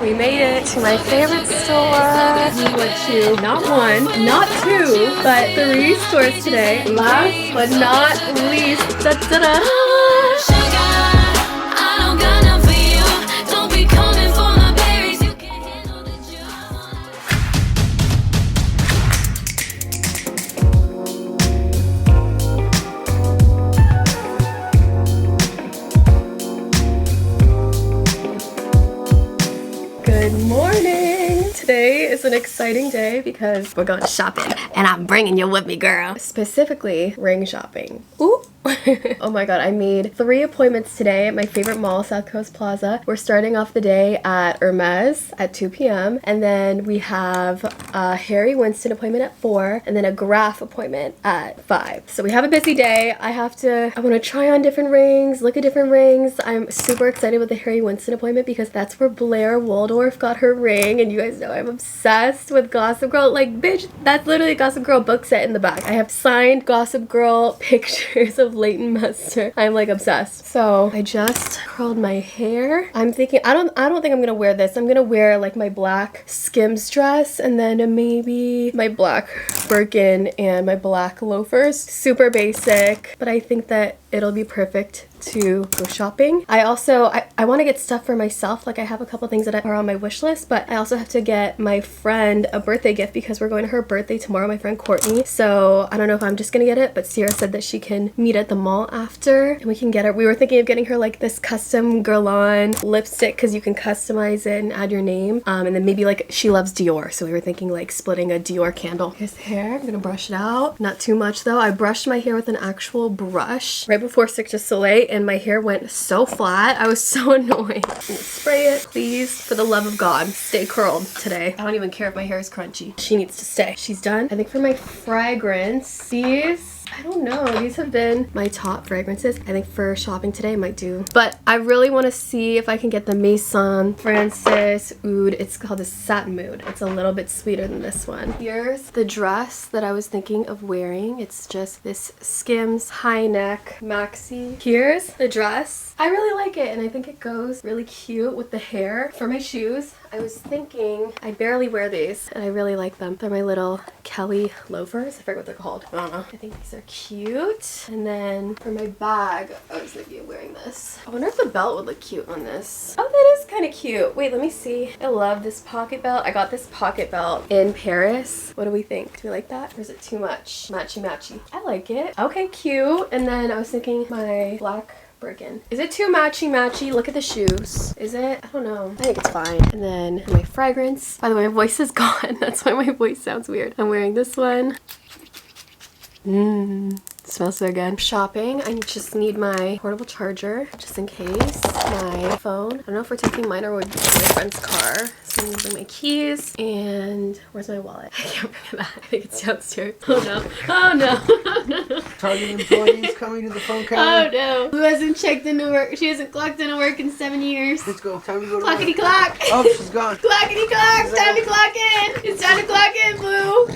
We made it to my favorite store. We went to not one, not two, but 3 stores today. Last but not least, da-da-da. Good morning! Today is an exciting day because we're going shopping and I'm bringing you with me, girl. Specifically, ring shopping. Ooh! Oh my god, I made 3 appointments today at my favorite mall, South Coast Plaza. We're starting off the day at Hermes at 2 p.m. and then we have a Harry Winston appointment at 4 and then a Graf appointment at 5. So we have a busy day. I want to try on different rings, look at different rings. I'm super excited with the Harry Winston appointment because that's where Blair Waldorf got her ring, and you guys know I'm obsessed with Gossip Girl. Like, bitch, that's literally a Gossip Girl book set in the back. I have signed Gossip Girl pictures of Leighton Meester. I'm like obsessed. So I just curled my hair. I'm thinking I don't think I'm gonna wear this. I'm gonna wear like my black Skims dress and then maybe my black Birkin and my black loafers. Super basic, but I think that it'll be perfect to go shopping. I want to get stuff for myself. Like, I have a couple things that are on my wish list, but I also have to get my friend a birthday gift because we're going to her birthday tomorrow, my friend Courtney. So I don't know if I'm just gonna get it, but Sierra said that she can meet at the mall after and we can get her. We were thinking of getting her like this custom Guerlain lipstick because you can customize it and add your name. And then maybe like she loves Dior, so we were thinking like splitting a Dior candle. Here's the hair. I'm gonna brush it out. Not too much though. I brushed my hair with an actual brush right before Cirque du Soleil and my hair went so flat. I was so annoyed. Spray it, please. For the love of God, stay curled today. I don't even care if my hair is crunchy. She needs to stay. She's done. I think for my fragrance, I don't know. These have been my top fragrances. I think for shopping today I might do. But I really want to see if I can get the Maison Francis Oud. It's called the Satin Mood. It's a little bit sweeter than this one. Here's the dress that I was thinking of wearing. It's just this Skims high neck maxi. Here's the dress. I really like it and I think it goes really cute with the hair. For my shoes, I was thinking, I barely wear these and I really like them. They're my little Kelly loafers. I forget what they're called. I don't know. I think these are cute. And then for my bag, I was thinking of wearing this. I wonder if the belt would look cute on this. Oh, that is kind of cute. Wait, let me see. I love this pocket belt. I got this pocket belt in Paris. What do we think? Do we like that? Or is it too much? Matchy matchy. I like it. Okay, cute. And then I was thinking my black Birkin. Is it too matchy? Look at the shoes. Is it? I don't know. I think it's fine. And then my fragrance. By the way, my voice is gone. That's why my voice sounds weird. I'm wearing this one. Smells so good. Shopping. I just need my portable charger just in case. My phone. I don't know if we're taking mine or we're taking my friend's car. So I'm using my keys. And where's my wallet? I can't bring it back. I think it's downstairs. Oh no. Oh no. Target employees coming to the phone counter. Oh no. Who hasn't checked into work? She hasn't clocked into work in 7 years. Let's go. Time to go to Clockety work. clock. Oh, she's gone. Clockety clock. Time to clock in. It's time to clock in, Blue.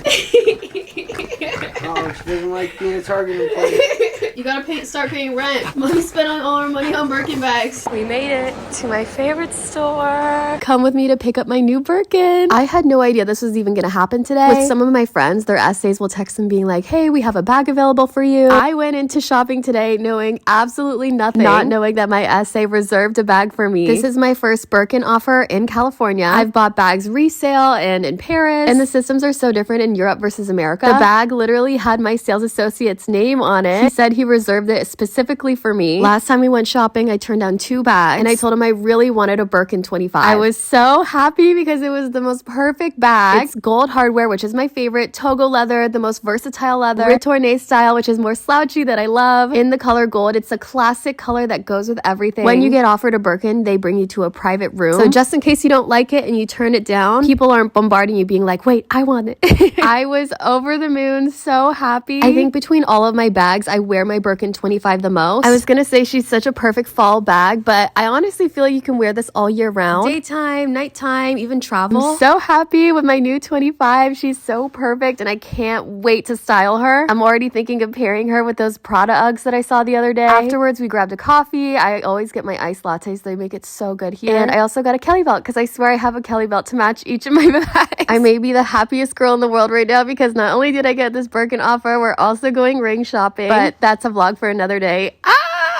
Oh, she doesn't like being a Target employee. You gotta start paying rent. Mommy spent all our money on Birkin bags. We made it to my favorite store. Come with me to pick up my new Birkin. I had no idea this was even gonna happen today. With some of my friends, their essays will text them being like, hey, we have a bag available for you. I went into shopping today knowing absolutely nothing. Not knowing that my essay reserved a bag for me. This is my first Birkin offer in California. I've bought bags resale and in Paris. And the systems are so different in Europe versus America. The bag literally had my sales associate's name on it. He said he reserved it specifically for me. Last time we went shopping, I turned down 2 bags and I told him I really wanted a Birkin 25. I was so happy because it was the most perfect bag. It's gold hardware, which is my favorite, togo leather, the most versatile leather, retourné style, which is more slouchy that I love, in the color gold. It's a classic color that goes with everything. When you get offered a Birkin, they bring you to a private room. So just in case you don't like it and you turn it down, people aren't bombarding you being like, wait, I want it. I was over the moon, so happy. I think between all of my bags, I wear my Birkin 25 the most. I was gonna say she's such a perfect fall bag, but I honestly feel like you can wear this all year round. Daytime, nighttime, time, even travel. I'm so happy with my new 25. She's so perfect and I can't wait to style her. I'm already thinking of pairing her with those Prada Uggs that I saw the other day. Afterwards, we grabbed a coffee. I always get my iced lattes. They make it so good here. And I also got a Kelly belt because I swear I have a Kelly belt to match each of my bags. I may be the happiest girl in the world right now because not only did I get this Birkin offer, we're also going ring shopping. But that's a vlog for another day.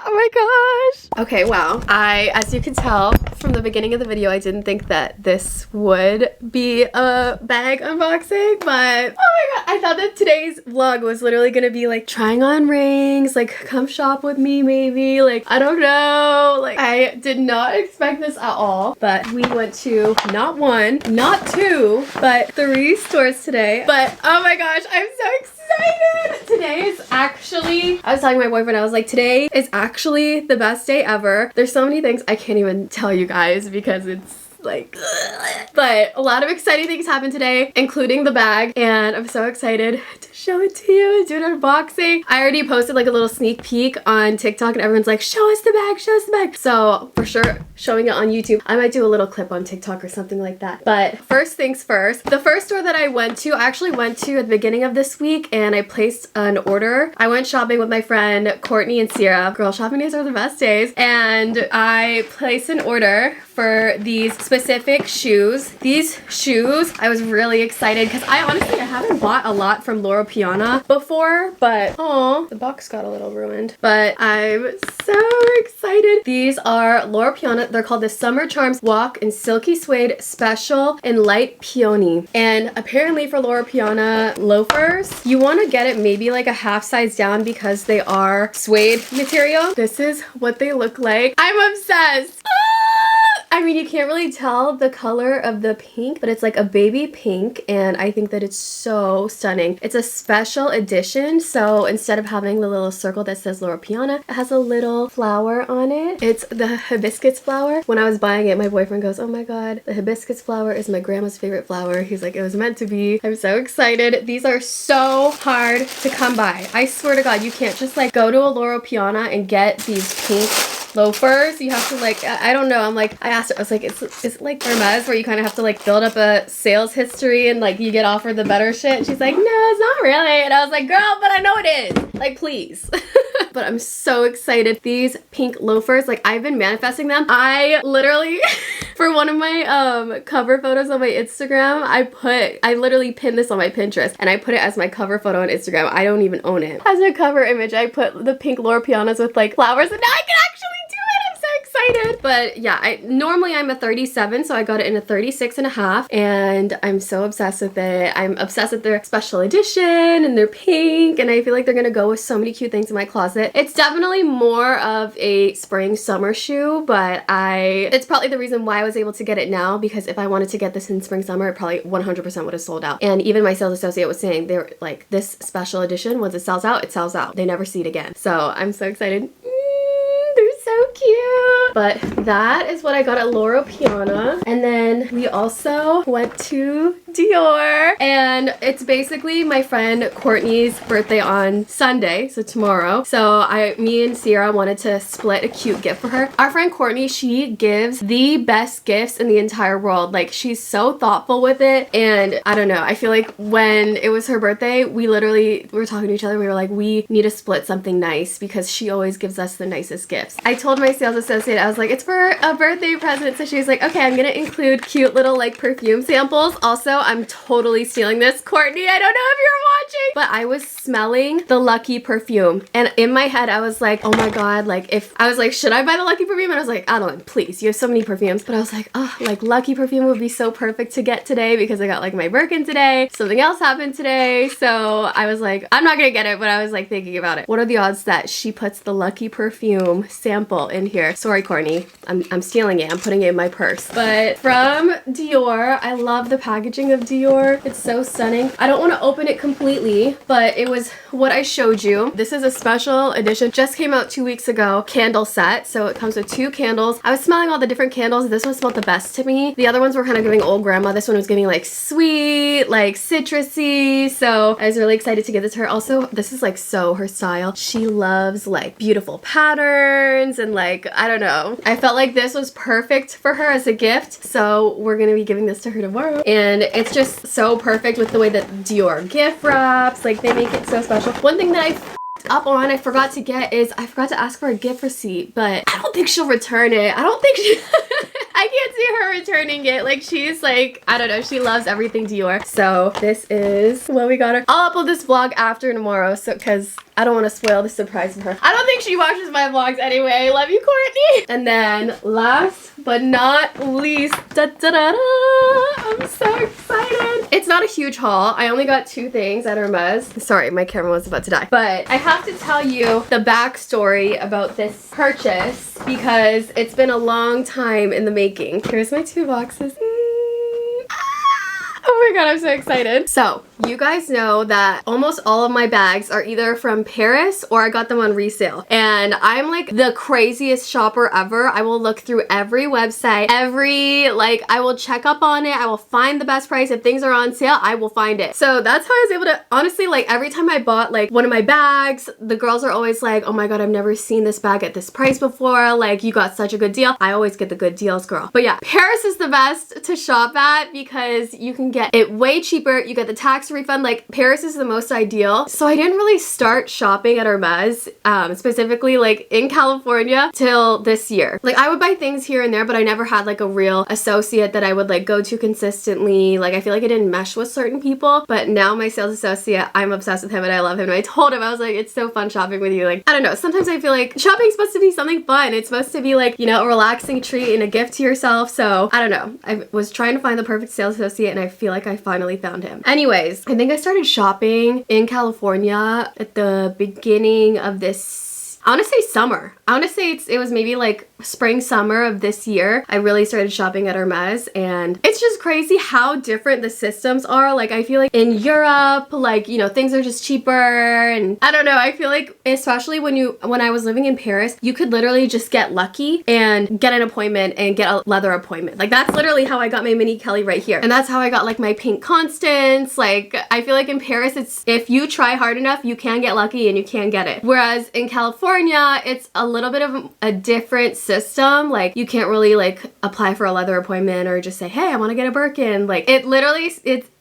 Oh my gosh. Okay, wow. As you can tell from the beginning of the video, I didn't think that this would be a bag unboxing, but oh my god, I thought that today's vlog was literally gonna be like trying on rings, like come shop with me maybe, like I don't know. Like I did not expect this at all, but we went to not one, not two, but 3 stores today. But oh my gosh, I'm so excited. Today is actually, I was telling my boyfriend, I was like, today is actually the best day ever. There's so many things I can't even tell you guys because it's like, but a lot of exciting things happened today, including the bag, and I'm so excited to show it to you and do an unboxing. I already posted like a little sneak peek on TikTok and everyone's like, show us the bag, show us the bag. So for sure, showing it on YouTube. I might do a little clip on TikTok or something like that. But first things first, the first store that I went to, I actually went to at the beginning of this week and I placed an order. I went shopping with my friend Courtney and Sierra. Girl shopping days are the best days. And I placed an order for these specific shoes. These shoes, I was really excited because I haven't bought a lot from Loro Piana before, but oh, the box got a little ruined. But I'm so excited. These are Loro Piana. They're called the Summer Charms Walk in Silky Suede Special in Light Peony. And apparently for Loro Piana loafers, you want to get it maybe like a half size down because they are suede material. This is what they look like. I'm obsessed. I mean, you can't really tell the color of the pink, but it's like a baby pink, and I think that it's so stunning. It's a special edition, so instead of having the little circle that says Loro Piana, it has a little flower on it. It's the hibiscus flower. When I was buying it, my boyfriend goes, oh my god, the hibiscus flower is my grandma's favorite flower. He's like, it was meant to be. I'm so excited. These are so hard to come by. I swear to god, you can't just like go to a Loro Piana and get these pink loafers. You have to like, I don't know, I asked her, I was like, is it like Hermes where you kind of have to like build up a sales history and like you get offered the better shit? And she's like, no, it's not really. And I was like, girl, but I know it is. Like, please. But I'm so excited. These pink loafers, like I've been manifesting them. I literally, for one of my cover photos on my Instagram, I literally pinned this on my Pinterest and I put it as my cover photo on Instagram. I don't even own it. As a cover image, I put the pink Loro Pianas with like flowers, and now I can actually do it. I'm so excited. But yeah, normally I'm a 37, so I got it in a 36.5, and I'm so obsessed with it. I'm obsessed with their special edition and their pink, and I feel like they're gonna go with so many cute things in my closet. It's definitely more of a spring summer shoe, but it's probably the reason why I was able to get it now, because if I wanted to get this in spring summer, it probably 100% would have sold out. And even my sales associate was saying, they're like, this special edition, once it sells out, it sells out. They never see it again. So I'm so excited. They're so cute. But that is what I got at Loro Piana. And then we also went to Dior, and it's basically my friend Courtney's birthday on Sunday, so tomorrow. So me and Sierra wanted to split a cute gift for her. Our friend Courtney, she gives the best gifts in the entire world. Like, she's so thoughtful with it, and I don't know, I feel like when it was her birthday, we were talking to each other, we were like, we need to split something nice because she always gives us the nicest gifts. I told my sales associate, I was like, it's for a birthday present, so she was like, okay, I'm gonna include cute little like perfume samples. Also, I'm totally stealing this, Courtney, I don't know if you're watching, but I was smelling the Lucky perfume, and in my head I was like, oh my god, like I was like, should I buy the Lucky perfume? And I was like, Adeline, please, you have so many perfumes. But I was like, oh, like Lucky perfume would be so perfect to get today because I got like my Birkin today. Something else happened today, so I was like, I'm not gonna get it, but I was like thinking about it. What are the odds that she puts the Lucky perfume sample in here? Sorry, Courtney, I'm stealing it. I'm putting it in my purse. But from Dior, I love the packaging of Dior. It's so stunning. I don't want to open it completely, but it was what I showed you. This is a special edition. Just came out 2 weeks ago. Candle set. So it comes with 2 candles. I was smelling all the different candles. This one smelled the best to me. The other ones were kind of giving old grandma. This one was giving like sweet, like citrusy. So I was really excited to give this to her. Also, this is like so her style. She loves like beautiful patterns and like, I don't know. I felt like this was perfect for her as a gift. So we're gonna be giving this to her tomorrow. And it's just so perfect with the way that Dior gift wraps. Like they make it so special. One thing that I up on I forgot to get is I forgot to ask for a gift receipt, but I don't think she'll return it. I don't think she I can't see her returning it. Like she's like, I don't know, she loves everything Dior. So this is what we got her. I'll upload this vlog after tomorrow, so because I don't want to spoil the surprise for her. I don't think she watches my vlogs anyway. Love you, Courtney. And then last but not least, da, da, da, da, I'm so excited. It's not a huge haul. I only got 2 things at Hermes. Sorry, my camera was about to die. But I have to tell you the backstory about this purchase because it's been a long time in the making. Here's my 2 boxes. Oh my god, I'm so excited. So, you guys know that almost all of my bags are either from Paris or I got them on resale. And I'm like the craziest shopper ever. I will look through every website, I will check up on it. I will find the best price. If things are on sale, I will find it. So that's how I was able to, honestly, like every time I bought like one of my bags, the girls are always like, oh my god, I've never seen this bag at this price before. Like you got such a good deal. I always get the good deals, girl. But yeah, Paris is the best to shop at because you can get it way cheaper. You get the tax refund. Like Paris is the most ideal. So I didn't really start shopping at Hermes, specifically like in California till this year. Like I would buy things here and there, but I never had like a real associate that I would like go to consistently. Like I feel like I didn't mesh with certain people, but now my sales associate, I'm obsessed with him and I love him. And I told him, I was like, it's so fun shopping with you. Like, I don't know. Sometimes I feel like shopping's supposed to be something fun. It's supposed to be like, you know, a relaxing treat and a gift to yourself. So I don't know. I was trying to find the perfect sales associate and I feel like I finally found him. Anyways, I think I started shopping in California at the beginning of this, I want to say summer. I want to say it was maybe like spring, summer of this year. I really started shopping at Hermes and it's just crazy how different the systems are. Like I feel like in Europe, like, you know, things are just cheaper and I don't know. I feel like especially when I was living in Paris, you could literally just get lucky and get an appointment and get a leather appointment. Like that's literally how I got my mini Kelly right here. And that's how I got like my pink Constance. Like I feel like in Paris, it's if you try hard enough, you can get lucky and you can get it. Whereas in California, it's a little bit of a different system. Like you can't really like apply for a leather appointment or just say, hey, I want to get a Birkin. Like it literally,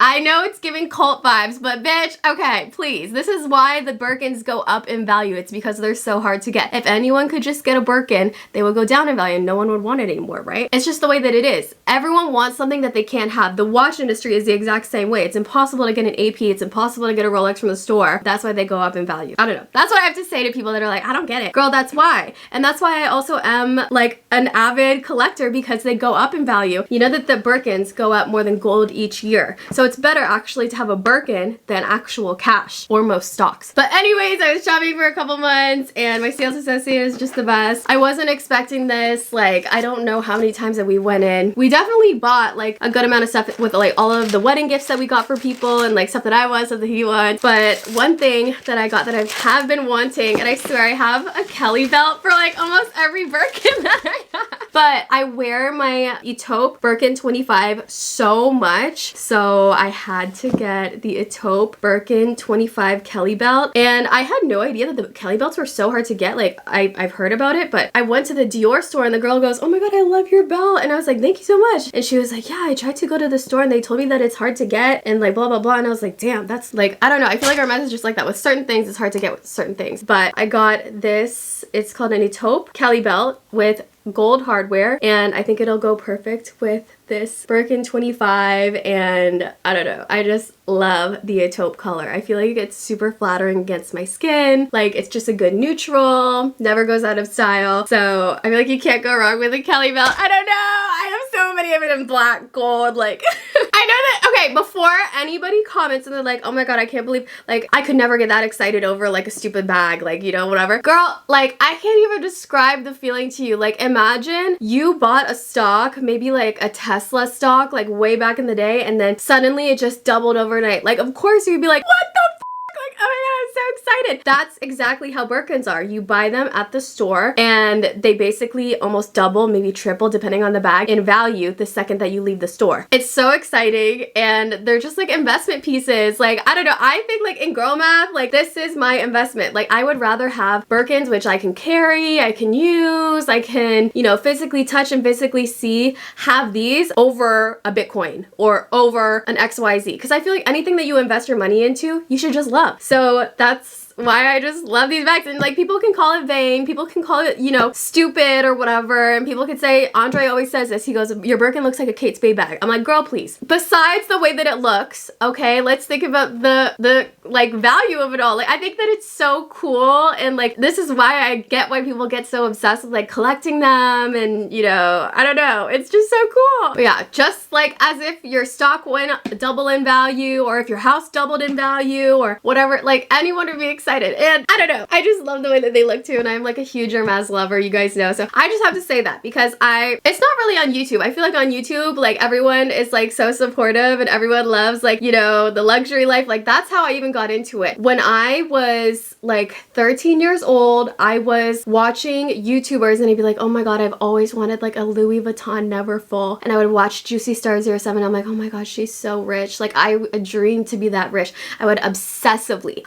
I know it's giving cult vibes, but bitch, okay, please. This is why the Birkins go up in value. It's because they're so hard to get. If anyone could just get a Birkin, they would go down in value and no one would want it anymore, right? It's just the way that it is. Everyone wants something that they can't have. The watch industry is the exact same way. It's impossible to get an AP. It's impossible to get a Rolex from the store. That's why they go up in value. I don't know. That's what I have to say to people that are like, I don't get it. Girl, that's why. And that's why I also am like an avid collector because they go up in value. You know that the Birkins go up more than gold each year. So it's better actually to have a Birkin than actual cash or most stocks. But anyways, I was shopping for a couple months and my sales associate is just the best. I wasn't expecting this. Like, I don't know how many times that we went in. We definitely bought like a good amount of stuff with like all of the wedding gifts that we got for people and like stuff that I want, stuff that he wants. But one thing that I got that I have been wanting, and I swear I have a Kelly belt for like almost every Birkin that I have. But I wear my Etope Birkin 25 so much, so I had to get the Etope Birkin 25 Kelly belt. And I had no idea that the Kelly belts were so hard to get. Like I've heard about it, but I went to the Dior store and the girl goes, oh my god, I love your belt. And I was like, thank you so much. And she was like, yeah, I tried to go to the store and they told me that it's hard to get and like blah blah blah. And I was like, damn, that's like, I don't know. I feel like Hermes is just like that with certain things. It's hard to get with certain things. But I got this, it's called an Etope Kelly belt with gold hardware and I think it'll go perfect with this Birkin 25 and I don't know, I just love the Etope color. I feel like it gets super flattering against my skin. Like it's just a good neutral, never goes out of style. So I feel like you can't go wrong with a Kelly belt. I don't know, I have so many of it in black, gold, like I know that, Okay, before anybody comments and they're like, oh my god, I can't believe, like, I could never get that excited over like a stupid bag, like, you know, whatever. Girl, like, I can't even describe the feeling to you. Like, imagine you bought a stock, maybe like a Tesla stock, like way back in the day, and then suddenly it just doubled overnight. Like, of course you'd be like, what the f? Like, oh my god, I'm so excited. That's exactly how Birkins are. You buy them at the store and they basically almost double, maybe triple, depending on the bag, in value the second that you leave the store. It's so exciting, and they're just like investment pieces. Like, I don't know, I think like in girl math, like this is my investment. Like, I would rather have Birkins, which I can carry, I can use, I can, you know, physically touch and physically see, have these over a Bitcoin or over an XYZ. Because I feel like anything that you invest your money into, you should just love. So that's why I just love these bags. And like, people can call it vain, people can call it, you know, stupid or whatever, and people can say, Andre always says this, he goes, your Birkin looks like a Kate Spade bag. I'm like, girl, please. Besides the way that it looks, okay, let's think about the like value of it all. Like, I think that it's so cool, and like, this is why I get why people get so obsessed with like collecting them, and you know, I don't know, it's just so cool. But yeah, just like as if your stock went double in value, or if your house doubled in value, or whatever, like anyone would be excited. And I don't know, I just love the way that they look too, and I'm like a huge Hermes lover, you guys know, so I just have to say that because it's not really on YouTube. I feel like on YouTube, like everyone is like so supportive and everyone loves like, you know, the luxury life. Like, that's how I even got into it. When I was like 13 years old, I was watching YouTubers and I'd be like, oh my god, I've always wanted like a Louis Vuitton Neverfull, and I would watch Juicy Star 07. I'm like, oh my gosh, she's so rich. Like, I dreamed to be that rich. I would obsessively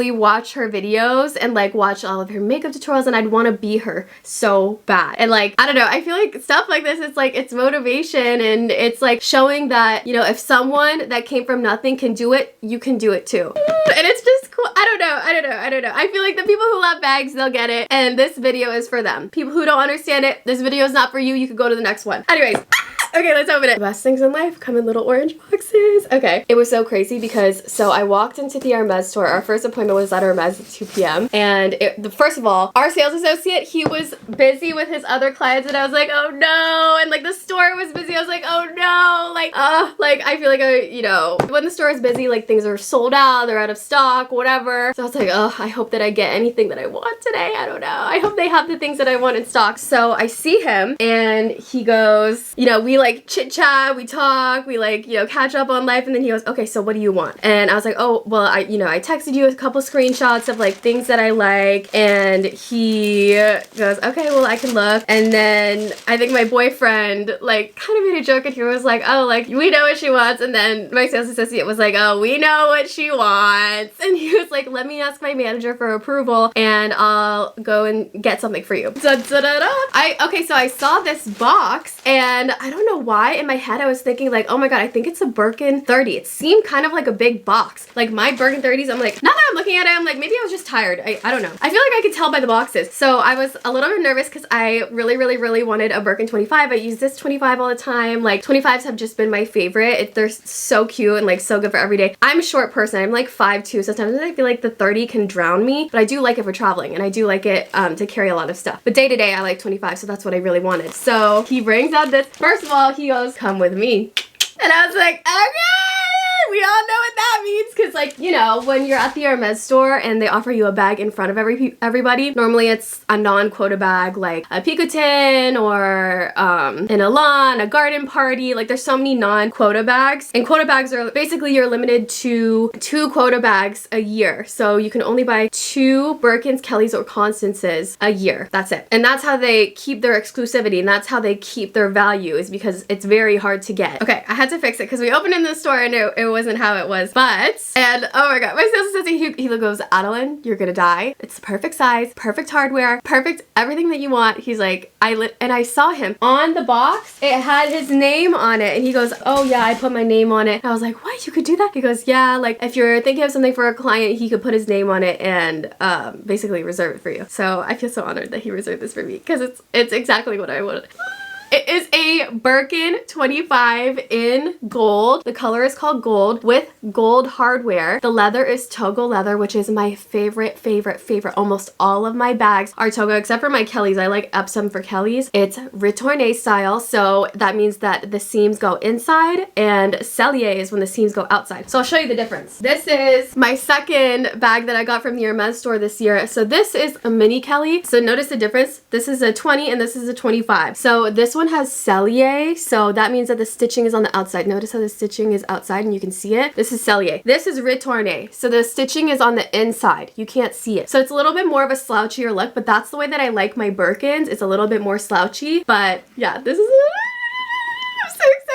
watch her videos and like watch all of her makeup tutorials, and I'd want to be her so bad. And like, I don't know, I feel like stuff like this, it's like, it's motivation, and it's like showing that, you know, if someone that came from nothing can do it, you can do it too. And it's just cool. I don't know. I feel like the people who love bags, they'll get it, and this video is for them. People who don't understand it, this video is not for you. You could go to the next one. Anyways, okay, let's open it. The best things in life come in little orange boxes. Okay, it was so crazy because, so I walked into the Hermes store. Our first appointment was at Hermes at 2 p.m. And first of all, our sales associate, he was busy with his other clients, and I was like, oh no. And like, the store was busy. I was like, oh no. Like I feel like you know, when the store is busy, like things are sold out, they're out of stock, whatever. So I was like, oh, I hope that I get anything that I want today. I don't know. I hope they have the things that I want in stock. So I see him and he goes, you know, we like chit chat, we talk, we like, you know, catch up on life, and then he goes, okay, so what do you want? And I was like, oh, well, I texted you a couple screenshots of like things that I like, and he goes, okay, well, I can look. And then I think my boyfriend like kind of made a joke, and he was like, oh, like, we know what she wants. And then my sales associate was like, oh, we know what she wants. And he was like, let me ask my manager for approval and I'll go and get something for you. Da, da, da, da. Okay, so I saw this box, and I don't know why in my head I was thinking like, oh my god, I think it's a Birkin 30. It seemed kind of like a big box. Like my Birkin 30s, I'm like, now that I'm looking at it, I'm like, maybe I was just tired. I don't know. I feel like I could tell by the boxes. So I was a little bit nervous because I really wanted a Birkin 25. I use this 25 all the time. Like 25s have just been my favorite. They're so cute and like so good for every day. I'm a short person. I'm like 5'2", so sometimes I feel like the 30 can drown me, but I do like it for traveling, and I do like it to carry a lot of stuff. But day to day, I like 25, so that's what I really wanted. So he brings out this, first of all, he goes, come with me. And I was like, okay, we all know what that means. Cause like, you know, when you're at the Hermes store and they offer you a bag in front of everybody, normally it's a non-quota bag, like a Picotin or an Elan, a garden party. Like there's so many non-quota bags, and quota bags are basically, you're limited to 2 quota bags a year. So you can only buy 2 Birkins, Kellys, or Constances a year. That's it. And that's how they keep their exclusivity, and that's how they keep their value, is because it's very hard to get. Okay, I had to fix it because we opened in the store and it wasn't how it was. And oh my god, my sales associate, he goes, Adeline, you're gonna die. It's the perfect size, perfect hardware, perfect everything that you want. He's like, and I saw him on the box. It had his name on it, and he goes, oh yeah, I put my name on it. And I was like, what? You could do that? He goes, yeah, like if you're thinking of something for a client, he could put his name on it and basically reserve it for you. So I feel so honored that he reserved this for me because it's exactly what I wanted. It is a Birkin 25 in gold. The color is called gold with gold hardware. The leather is togo leather, which is my favorite. Almost all of my bags are togo except for my Kelly's. I like Epsom for Kelly's. It's retourné style, so that means that the seams go inside, and cellier is when the seams go outside. So I'll show you the difference. This is my second bag that I got from the Hermes store this year. So this is a mini Kelly. So notice the difference. This is a 20 and this is a 25. So this one has cellier, so that means that the stitching is on the outside. Notice how the stitching is outside and you can see it. This is cellier. This is retourné, so the stitching is on the inside. You can't see it. So it's a little bit more of a slouchier look, but that's the way that I like my Birkins. It's a little bit more slouchy, but yeah, this is I'm so excited.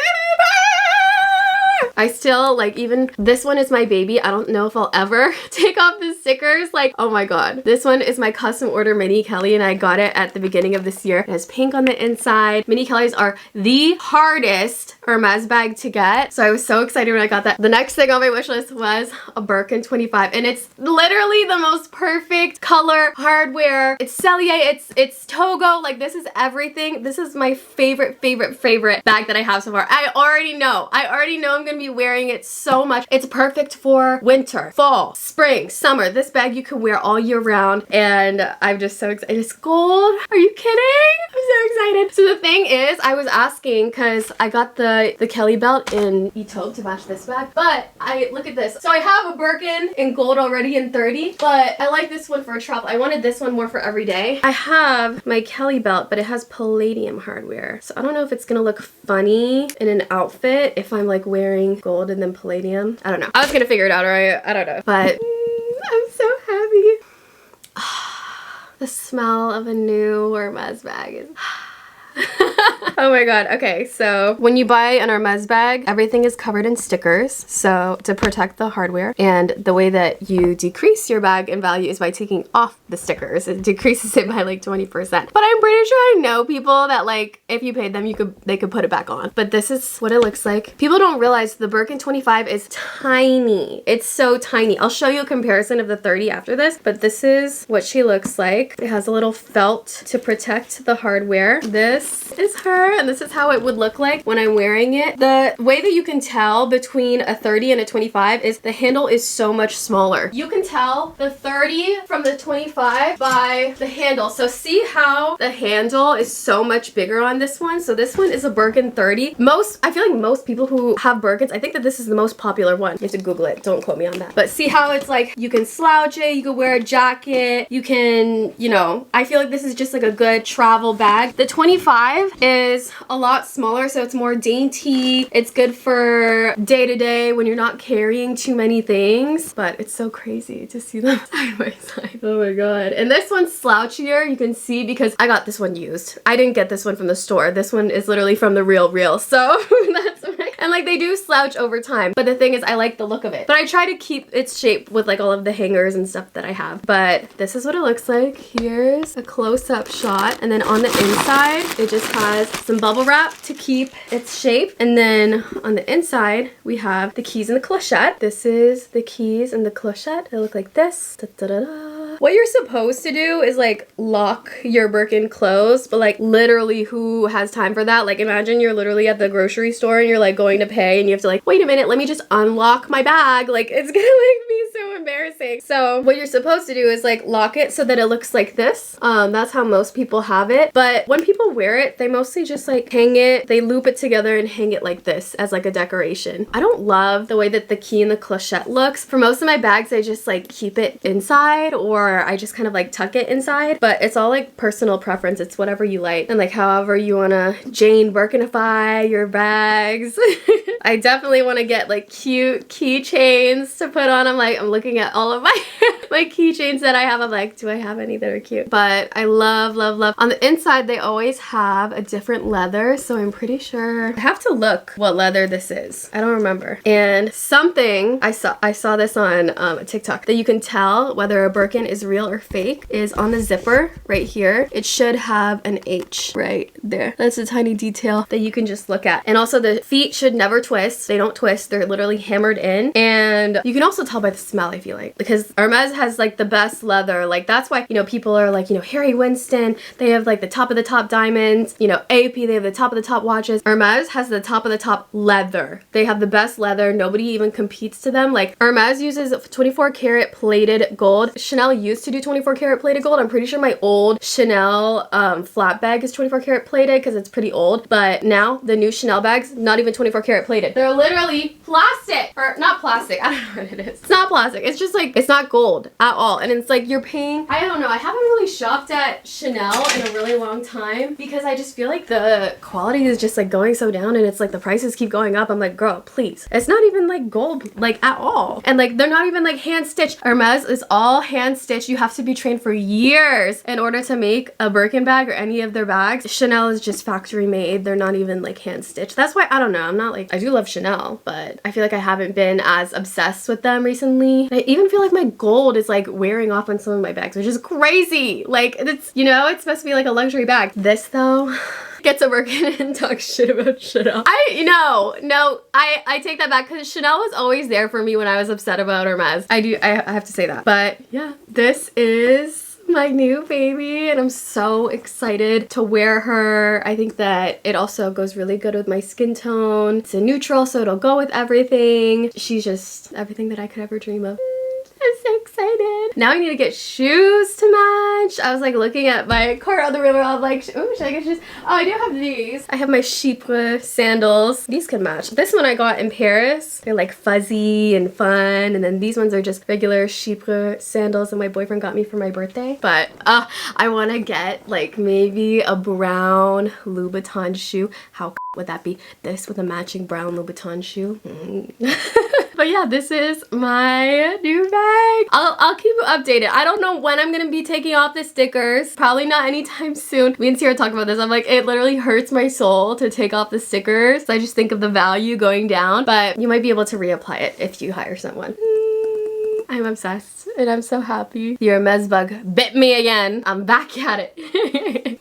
I still like, even this one is my baby. I don't know if I'll ever take off the stickers. Like, oh my god. This one is my custom order mini Kelly and I got it at the beginning of this year. It has pink on the inside. Mini Kellys are the hardest Hermes bag to get. So I was so excited when I got that. The next thing on my wish list was a Birkin 25 and it's literally the most perfect color, hardware. It's cellier, it's togo. Like, this is everything. This is my favorite bag that I have so far. I already know I'm gonna be wearing it so much. It's perfect for winter, fall, spring, summer. This bag you can wear all year round and I'm just so excited. It's gold. Are you kidding? I'm so excited. So the thing is, I was asking because I got the Kelly belt in taupe to match this bag, but look at this. So I have a Birkin in gold already in 30, but I like this one for travel. I wanted this one more for every day. I have my Kelly belt, but it has palladium hardware. So I don't know if it's gonna look funny in an outfit if I'm like wearing gold and then palladium. I don't know. I was gonna figure it out, right? I don't know. But I'm so happy. The smell of a new Hermes bag is oh my god. Okay, so when you buy an Hermes bag, everything is covered in stickers, so to protect the hardware, and the way that you decrease your bag in value is by taking off the stickers. It decreases it by like 20%. But I'm pretty sure I know people that, like, if you paid them, they could put it back on. But this is what it looks like. People don't realize the Birkin 25 is tiny. It's so tiny. I'll show you a comparison of the 30 after this, but this is what she looks like. It has a little felt to protect the hardware. This is her, and this is how it would look like when I'm wearing it. The way that you can tell between a 30 and a 25 is the handle is so much smaller. You can tell the 30 from the 25 by the handle. So see how the handle is so much bigger on this one? So this one is a Birkin 30. I feel like most people who have Birkins, I think that this is the most popular one. You have to Google it. Don't quote me on that. But see how it's like, you can slouch it, you can wear a jacket, you can, you know, I feel like this is just like a good travel bag. The 25 is a lot smaller, so it's more dainty. It's good for day to day when you're not carrying too many things, but it's so crazy to see them side by side. Oh my god. And this one's slouchier, you can see, because I got this one used. I didn't get this one from the store. This one is literally from the real, so that's right. And like, they do slouch over time, but the thing is, I like the look of it. But I try to keep its shape with like all of the hangers and stuff that I have. But this is what it looks like. Here's a close-up shot, and then on the inside, it just has some bubble wrap to keep its shape. And then on the inside, we have the keys and the clochette. This is the keys and the clochette. They look like this. Da, da, da, da. What you're supposed to do is like lock your Birkin closed, but like literally who has time for that? Like, imagine you're literally at the grocery store and you're like going to pay and you have to like, wait a minute, let me just unlock my bag. Like, it's gonna like be so embarrassing. So what you're supposed to do is like lock it so that it looks like this. That's how most people have it. But when people wear it, they mostly just like hang it, they loop it together and hang it like this as like a decoration. I don't love the way that the key and the clochette looks. For most of my bags, I just like keep it inside, or I just kind of like tuck it inside, but it's all like personal preference. It's whatever you like and like however you want to Jane Birkinify your bags. I definitely want to get like cute keychains to put on. I'm looking at all of my my keychains that I have. I'm like, do I have any that are cute? But I love. On the inside, they always have a different leather, so I'm pretty sure I have to look what leather this is. I don't remember. And something I saw this on TikTok, that you can tell whether a Birkin is real or fake is on the zipper right here. It should have an H right there. That's a tiny detail that you can just look at. And also the feet should never twist. They don't twist. They're literally hammered in. And you can also tell by the smell, I feel like, because Hermes has like the best leather. Like that's why, you know, people are like, you know, Harry Winston, they have like the top of the top diamonds. You know, AP, they have the top of the top watches. Hermes has the top of the top leather. They have the best leather. Nobody even competes to them. Like Hermes uses 24 karat plated gold. Chanel used to do 24 karat plated gold. I'm pretty sure my old Chanel flat bag is 24 karat plated because it's pretty old. But now the new Chanel bags, not even 24 karat plated. They're literally plastic, or not plastic. I don't know what it is. It's not plastic. It's just like, it's not gold at all. And it's like you're paying, I don't know. I haven't really shopped at Chanel in a really long time because I just feel like the quality is just like going so down, and it's like the prices keep going up. I'm like, girl, please. It's not even like gold like at all. And like they're not even like hand stitched. Hermes is all hand stitched. You have to be trained for years in order to make a Birkin bag or any of their bags. Chanel is just factory made. They're not even like hand stitched. That's why I don't know. I'm not like, I do love Chanel, but I feel like I haven't been as obsessed with them recently. I even feel like my gold is like wearing off on some of my bags, which is crazy. Like it's, you know, it's supposed to be like a luxury bag. This though gets a Birkin and talks shit about Chanel. I take that back because Chanel was always there for me when I was upset about Hermes. I have to say that. But yeah, this is my new baby and I'm so excited to wear her. I think that it also goes really good with my skin tone. It's a neutral, so it'll go with everything. She's just everything that I could ever dream of. I'm so excited. Now I need to get shoes to match. I was like looking at my cart on the river. I'm like, ooh, should I get shoes? Oh, I do have these. I have my chypre sandals. These can match. This one I got in Paris. They're like fuzzy and fun. And then these ones are just regular chypre sandals that my boyfriend got me for my birthday. But I want to get like maybe a brown Louboutin shoe. How would that be? This with a matching brown Louboutin shoe. But yeah, this is my new bag. I'll keep you updated. I don't know when I'm gonna be taking off the stickers. Probably not anytime soon. Me and Sierra talk about this. I'm like, it literally hurts my soul to take off the stickers. So I just think of the value going down. But you might be able to reapply it if you hire someone. I'm obsessed and I'm so happy. Your Hermes bug bit me again. I'm back at it.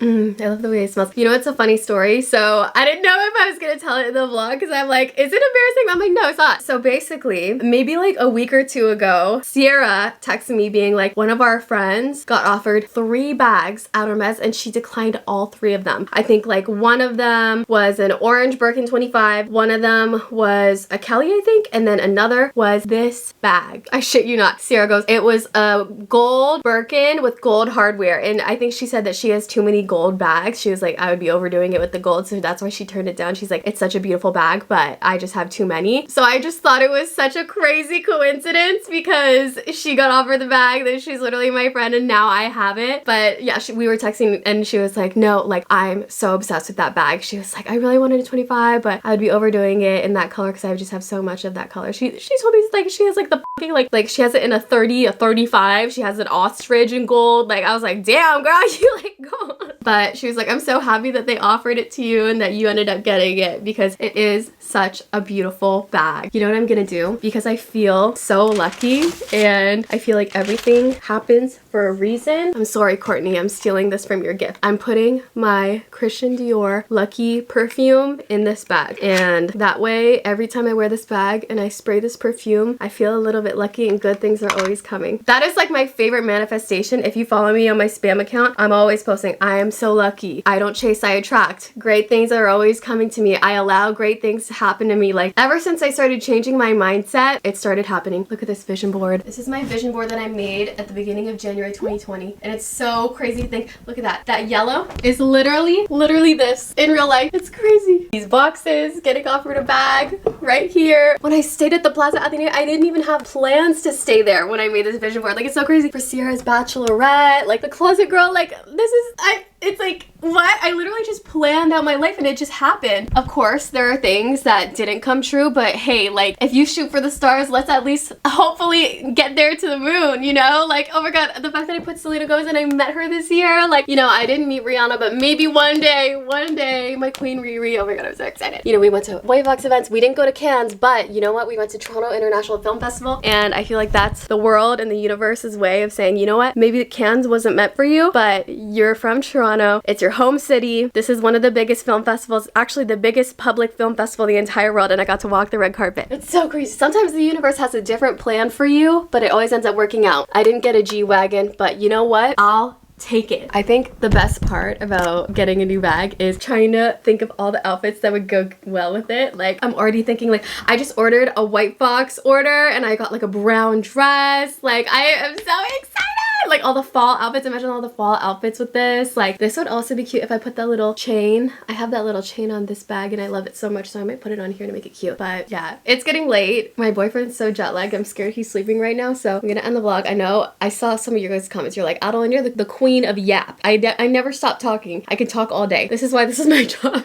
I love the way it smells. You know, it's a funny story. So I didn't know if I was gonna tell it in the vlog because I'm like, is it embarrassing? I'm like, no, it's not. So basically, maybe like a week or two ago, Sierra texted me being like, one of our friends got offered 3 bags at Hermes and she declined all 3 of them. I think like one of them was an orange Birkin 25. One of them was a Kelly, I think. And then another was this bag. I shit you not. Sierra goes, it was a gold Birkin with gold hardware. And I think she said that she has too many gold bags. She was like, I would be overdoing it with the gold. So that's why she turned it down. She's like, it's such a beautiful bag, but I just have too many. So I just thought it was such a crazy coincidence because she got offered the bag, that she's literally my friend and now I have it. But yeah, we were texting and she was like, no, like I'm so obsessed with that bag. She was like, I really wanted a 25, but I would be overdoing it in that color because I would just have so much of that color. She told me like she has like the like she has it in a 30, a 35. She has an ostrich in gold. Like I was like, damn girl, you like gold. But she was like, I'm so happy that they offered it to you and that you ended up getting it because it is such a beautiful bag. You know what I'm gonna do? Because I feel so lucky and I feel like everything happens for a reason. I'm sorry, Courtney, I'm stealing this from your gift. I'm putting my Christian Dior Lucky perfume in this bag. And that way, every time I wear this bag and I spray this perfume, I feel a little bit lucky and good things are always coming. That is like my favorite manifestation. If you follow me on my spam account, I'm always posting, I am so lucky. I don't chase, I attract. Great things are always coming to me. I allow great things to happen to me. Like ever since I started changing my mindset, it started happening. Look at this vision board. This is my vision board that I made at the beginning of January 2020. And it's so crazy to think, look at that. That yellow is literally this in real life. It's crazy. These boxes, getting offered a bag right here. When I stayed at the Plaza Athenaeum, I didn't even have plans to stay there when I made this vision board. Like it's so crazy. For Sierra's bachelorette, like the closet girl, like this is, it's like, what? I literally just planned out my life and it just happened. Of course, there are things that didn't come true, but hey, like if you shoot for the stars, let's at least hopefully get there to the moon, you know? Like, oh my God, the fact that I put Selena Gomez and I met her this year, like, you know, I didn't meet Rihanna, but maybe one day, my queen Riri, oh my God, I'm so excited. You know, we went to Vox events, we didn't go to Cannes, but you know what? We went to Toronto International Film Festival, and I feel like that's the world and the universe's way of saying, you know what? Maybe Cannes wasn't meant for you, but you're from Toronto, it's your your home city. This is one of the biggest film festivals, actually the biggest public film festival in the entire world, and I got to walk the red carpet. It's so crazy. Sometimes the universe has a different plan for you, but it always ends up working out. I didn't get a G-Wagon, but you know what? I'll take it. I think the best part about getting a new bag is trying to think of all the outfits that would go well with it. Like, I'm already thinking, like, I just ordered a white box order and I got like a brown dress. Like, I am so excited. Like all the fall outfits, imagine all the fall outfits with this. Like, this would also be cute if I put that little chain. I have that little chain on this bag and I love it so much, so I might put it on here to make it cute. But yeah, it's getting late. My boyfriend's so jet lagged. I'm scared he's sleeping right now, so I'm gonna end the vlog. I know I saw some of your guys' comments. You're like, Adeline, you're the queen of yap. I never stop talking. I can talk all day. This is why this is my job.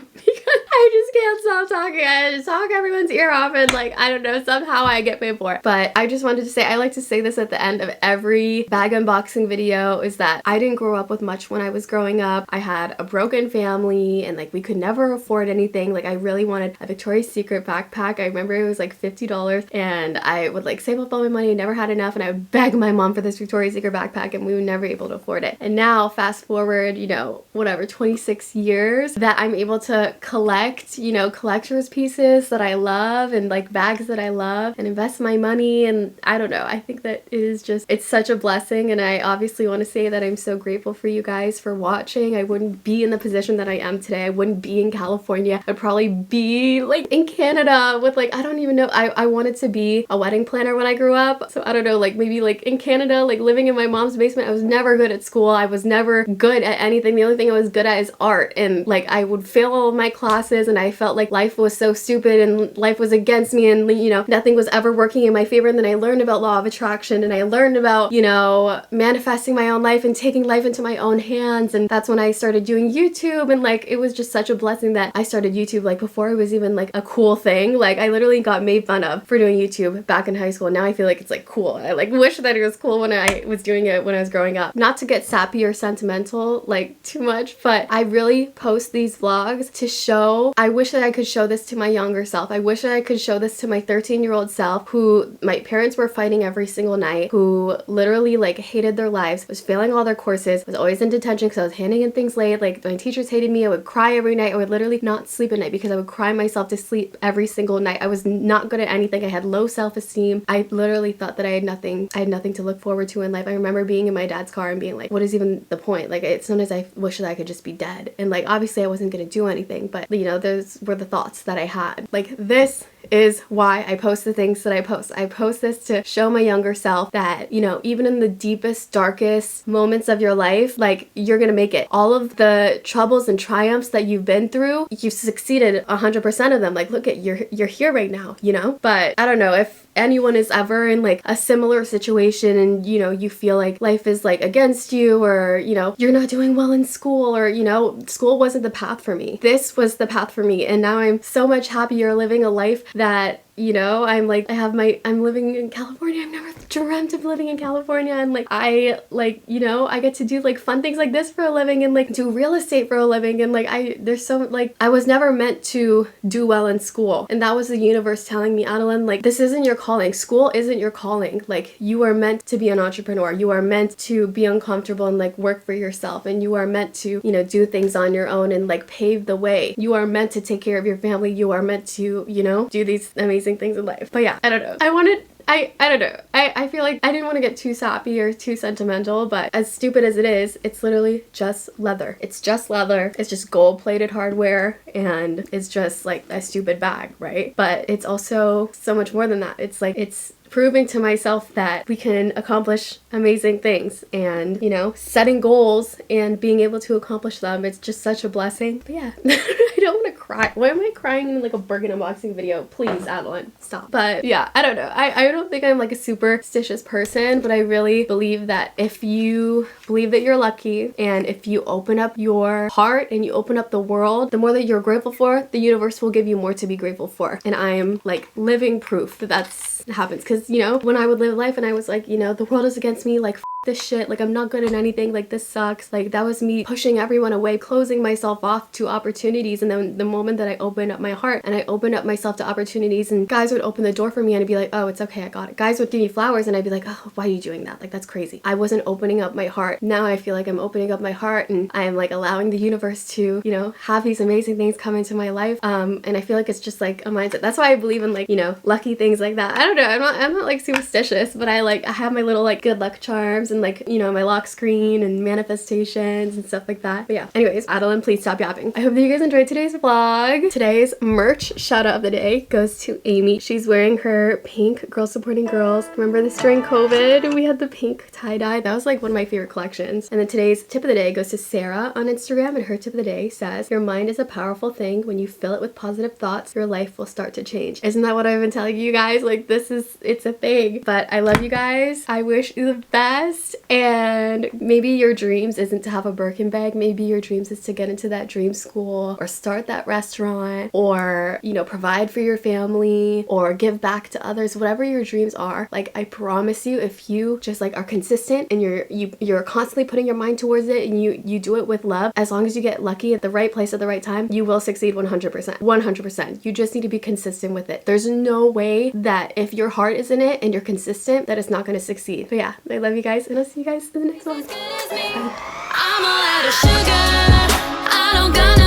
I just can't stop talking. I just talk everyone's ear off and like, I don't know, somehow I get paid for it. But I just wanted to say, I like to say this at the end of every bag unboxing video, is that I didn't grow up with much when I was growing up. I had a broken family and like we could never afford anything. Like, I really wanted a Victoria's Secret backpack. I remember it was like $50 and I would like save up all my money, never had enough, and I would beg my mom for this Victoria's Secret backpack and we were never able to afford it. And now fast forward, you know, whatever, 26 years that I'm able to collect, you know, collector's pieces that I love and like bags that I love and invest my money. And I don't know, I think that it is just, it's such a blessing. And I obviously want to say that I'm so grateful for you guys for watching. I wouldn't be in the position that I am today. I wouldn't be in California. I'd probably be like in Canada with like, I don't even know. I wanted to be a wedding planner when I grew up. So I don't know, like maybe like in Canada, like living in my mom's basement. I was never good at school. I was never good at anything. The only thing I was good at is art. And like I would fail all of my classes and I felt like life was so stupid and life was against me and, you know, nothing was ever working in my favor. And then I learned about law of attraction and I learned about, you know, manifesting my own life and taking life into my own hands. And that's when I started doing YouTube, and like it was just such a blessing that I started YouTube like before it was even like a cool thing. Like I literally got made fun of for doing YouTube back in high school. Now I feel like it's like cool. I like wish that it was cool when I was doing it when I was growing up. Not to get sappy or sentimental like too much, but I really post these vlogs to show, I wish that I could show this to my younger self. I wish that I could show this to my 13-year-old self who my parents were fighting every single night, who literally like hated their lives, was failing all their courses, was always in detention because I was handing in things late. Like my teachers hated me. I would cry every night. I would literally not sleep at night because I would cry myself to sleep every single night. I was not good at anything. I had low self-esteem. I literally thought that I had nothing to look forward to in life. I remember being in my dad's car and being like, what is even the point? Like sometimes I wish that I could just be dead. And like obviously I wasn't gonna do anything, but you know, those were the thoughts that I had. Like this is why I post the things that I post. I post this to show my younger self that, you know, even in the deepest, darkest moments of your life, like you're gonna make it. All of the troubles and triumphs that you've been through, you've succeeded 100% of them. Like look at, you're here right now, you know? But I don't know if anyone is ever in like a similar situation and, you know, you feel like life is like against you, or, you know, you're not doing well in school, or, you know, school wasn't the path for me. This was the path for me. And now I'm so much happier living a life that, you know, I'm living in California. I've never dreamt of living in California. And like, I get to do like fun things like this for a living and like do real estate for a living. And like, I was never meant to do well in school. And that was the universe telling me, Adeline, like, this isn't your calling. School isn't your calling. Like, you are meant to be an entrepreneur. You are meant to be uncomfortable and like work for yourself. And you are meant to, you know, do things on your own and like pave the way. You are meant to take care of your family. You are meant to, you know, do these amazing things in life. But yeah, I don't know. I don't know. I feel like I didn't want to get too sappy or too sentimental, but as stupid as it is, it's literally just leather. It's just leather. It's just gold-plated hardware, and it's just like a stupid bag, right? But it's also so much more than that. It's like, it's proving to myself that we can accomplish amazing things, and, you know, setting goals and being able to accomplish them. It's just such a blessing. But yeah, I don't want to cry. Why am I crying in like a Birkin unboxing video? Please, Adeline, stop. But yeah, I don't know. I don't think I'm like a superstitious person, but I really believe that if you believe that you're lucky, and if you open up your heart and you open up the world, the more that you're grateful for, the universe will give you more to be grateful for. And I am like living proof that that's happens. Because, you know, when I would live life and I was like, you know, the world is against me, like this shit, like I'm not good at anything, like this sucks. Like that was me pushing everyone away, closing myself off to opportunities. And then the moment that I opened up my heart and I opened up myself to opportunities, and guys would open the door for me and I'd be like, oh, it's okay, I got it. Guys would give me flowers and I'd be like, oh, why are you doing that? Like that's crazy. I wasn't opening up my heart. Now I feel like I'm opening up my heart and I am like allowing the universe to, you know, have these amazing things come into my life. And I feel like it's just like a mindset. That's why I believe in like, you know, lucky things like that. I don't know, I'm not like superstitious, but I have my little like good luck charms and like, you know, my lock screen and manifestations and stuff like that. But yeah, anyways, Adeline, please stop yapping. I hope that you guys enjoyed today's vlog. Today's merch shout out of the day goes to Amy. She's wearing her pink Girls Supporting Girls. Remember this during COVID? We had the pink tie-dye. That was like one of my favorite collections. And then today's tip of the day goes to Sarah on Instagram, and her tip of the day says, your mind is a powerful thing. When you fill it with positive thoughts, your life will start to change. Isn't that what I've been telling you guys? Like it's a thing. But I love you guys. I wish you the best. And maybe your dreams isn't to have a Birkin bag. Maybe your dreams is to get into that dream school or start that restaurant or, you know, provide for your family or give back to others. Whatever your dreams are, like I promise you, if you just like are consistent and you're constantly putting your mind towards it and you do it with love, as long as you get lucky at the right place at the right time, you will succeed 100%. 100%. You just need to be consistent with it. There's no way that if your heart is in it and you're consistent that it's not going to succeed. But yeah, I love you guys and I'll see you guys in the next one. Bye. I'm all out of sugar. I don't got